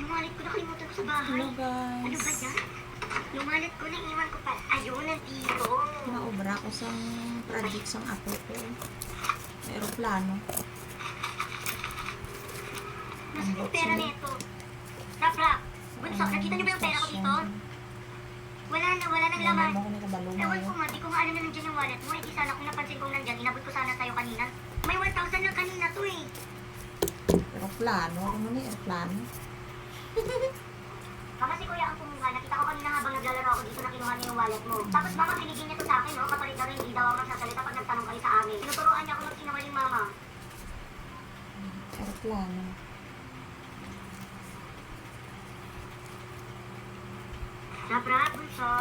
Yung wallet ko nakalimutan ko sa bahay. Hello guys. Ano ba yan? Yung wallet ko naiwan ko pa. Ayun, nandito. Naobra ko sa project sang apo ko. Aeroplano. Nasaan yung pera nito? Rap. Bunso, nakita niyo ba yung pera ko dito? Wala nang laman. Ewan ko nga, di ko nga alam na nandiyan yung wallet mo. Hindi sana kung napansin kong nandiyan, inabot ko sana sa'yo kanina. May 1,000 lang kanina to eh. Aeroplano. Ano ni aeroplano? Mama, si Kuya ang kumuha. Nakita ko kanina habang naglalaro ako dito na kinuha niya yung wallet mo. Tapos mama, binigyan niya to sa akin, no? Kapalit na rin, hindi daw ako magsasalita pag nagtanong kayo sa amin. Tinuturoan niya ako magsinungaling, mama. Aeroplano. Rap, bunso.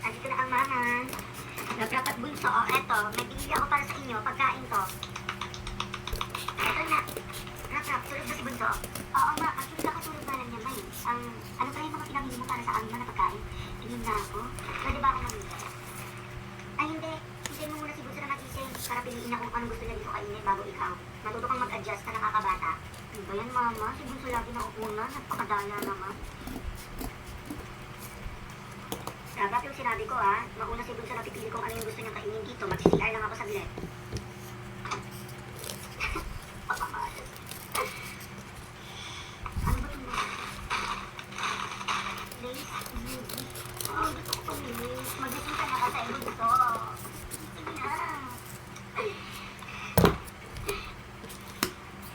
Andito na ang mama. Rap at bunso. O, eto. May binili ako para sa inyo. Pagkain to. Eto na. Rap, tulog ba si bunso? Oo, ma. Actually, nakatulog na lang niya, may. Ano pa yung mga pinamili mo para sa amin na pagkain? Tingin na ako. Pwede ba ako mamili? Ay, hindi. Hintayin mo muna si bunso na magising para piliin na kung anong gusto niya dito kainin bago ikaw. Matuto kang mag-adjust ka nakakabata. Ano ba yan, mama? Si bunso lagi na una. Napakadala naman. Dapat yung sinabi ko mauna si Bunso na pipili kung ano yung gusto niyang kainin dito. Mag-CCR lang ako saglit. Ano ba ito mo? Lace? Oh, gusto ko itong lace. Mag-gising ka na ka sa Bunso. Sige na.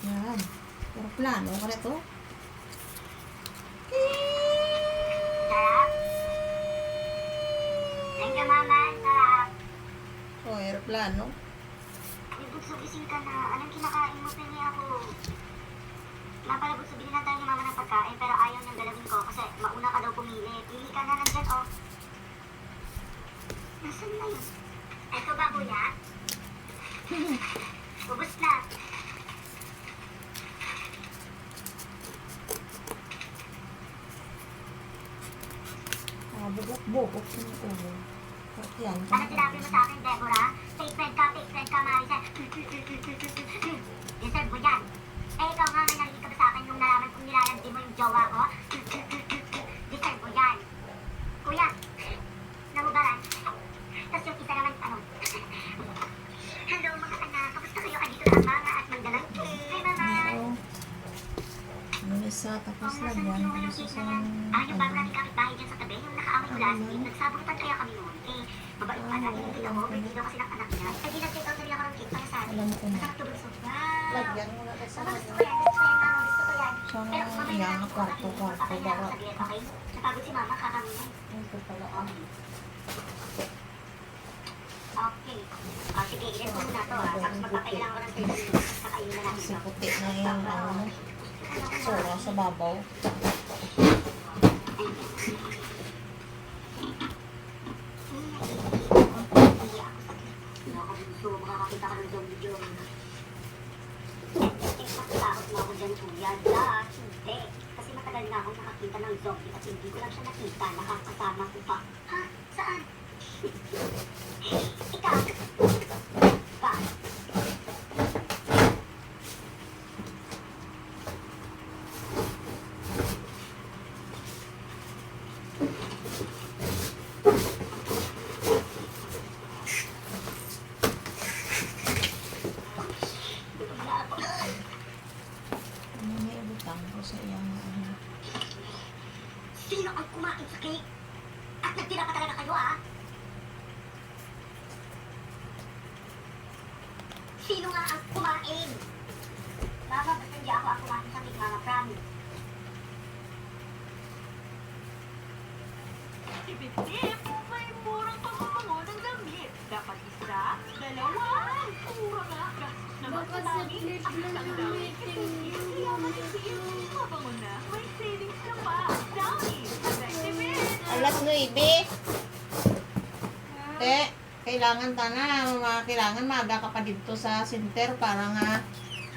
Yan. Aeroplano. Ano to? Sarap. Thank you, mama. Sarap. Oh, aeroplano. May Bunso, gising ka na. Anong kinakain mo? Pingi ako. Pala, Bunso, bilhin tayo ni mama ng pagkain pero ayaw niyang galawin ko kasi mauna ka daw pumili. Pili ka na nandyan, oh. Nasaan na yun? Eto ba, kuya? Ubus na. Bubok yung ulo. At yan. Ano sinabi mo sa akin, Deborah? Fake friend ka, Maricel. Deserve mo yan. Eh, ikaw nga, may narinig ka ba sa akin nung nalaman kong nilalandi mo yung jowa ko? Deserve mo yan. Kuya, nahubaran. Tapos yung isa naman, Hello, mga anak. Kamusta kayo? Andito na ang mama at magdalang cake. Hi, mama. Oo. Ano isa, tapos Oo, lang nasan yan. yung Ano cake sa na lang? Yung bago namin kapitbahay dyan sa tabi, yung nakaawit ko last week, nagsabutan kaya kami noon. Mabait pa na, hinintay ako, may video kasi ng anak niya. Hindi nag-take out na rin ako ng cake para sa atin. Alam ko na. Masarap to, Bunso. Wow! Lagyan mo na sa Mama, gusto ko yan, mama, gusto ko yan. Sa Pero mamaya yan, na ako, kwarto, papay na ako bawat. saglit, okay? Napagod si mama, kakamunan. Ito pala. Okay. Sige, ilin ko muna to Tapos magpapay lang ako ng 30 minutes. Kakainin na natin Kasi ito. puti na yung ano. Sura sa babaw. Makakakita ka ng zombie-zombie. Takot mo ako dyan, kuya. Hindi. Kasi matagal na akong nakakita ng zombie at hindi ko lang siya nakita. Nakakasama ko pa. Ha? Saan? Ikaw? Ba? Ano may ibutang ko sa iyang ano. Sino ang kumain sa cake? At nagtira pa talaga kayo, Sino nga ang kumain? Mama, basta hindi ako ang kumain sa cake, mama, promise. Tip-tip! May murang pamamango ng damit. Dapat isa, dalawa. Mura nga. Gastos naman sa dami. Ang dami. Yaman yung tiip. Mabango na. May savings na pa. Dami. Effective. Alas 9. Kailangan kailangan maaga ka pa dito sa center para nga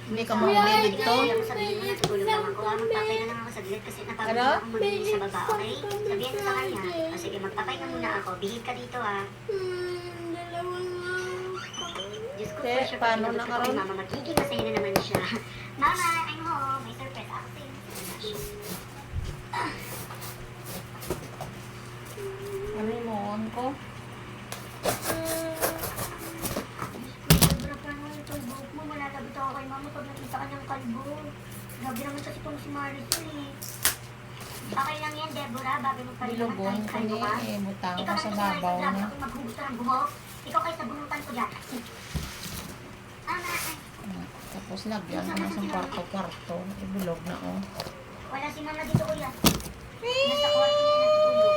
hindi ka mauwi dito. Kaya mo sabihin mo na tutulog naman ko. Magpapay na lang ako saglit kasi napagod na akong magbihis sa baba, okay? Sabihin mo sa kanya. O sige, magpapay na muna ako. Bihig ka dito, Diyos ko, Te, for sure, pag paano inabot na ko karon? kay mama, magiging masaya na naman siya. Mama, I'm home. May surprise ako sa inyo. sabi ko kay mama pag nakita ka ng kalbo. Grabe naman kasi itong si Marisol eh. Okay lang yan, Deborah, bagay mo pa rin naman Bilogong kahit ko kalbo ni ka. butang Ikaw ka sa lang ito babaw Marisol, na. ako maghugot ka ng buhok. Ikaw kayo sa bunutan ko dyan. Tapos lagyan ko na sa kwarto-kwarto. Ibulog na oh. Wala si mama dito kuya. Nasa kwarto niya natutulog.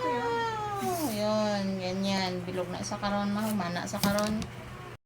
Tulog. Yun, ganyan. Bilog na sa karon, mahumana sa karon.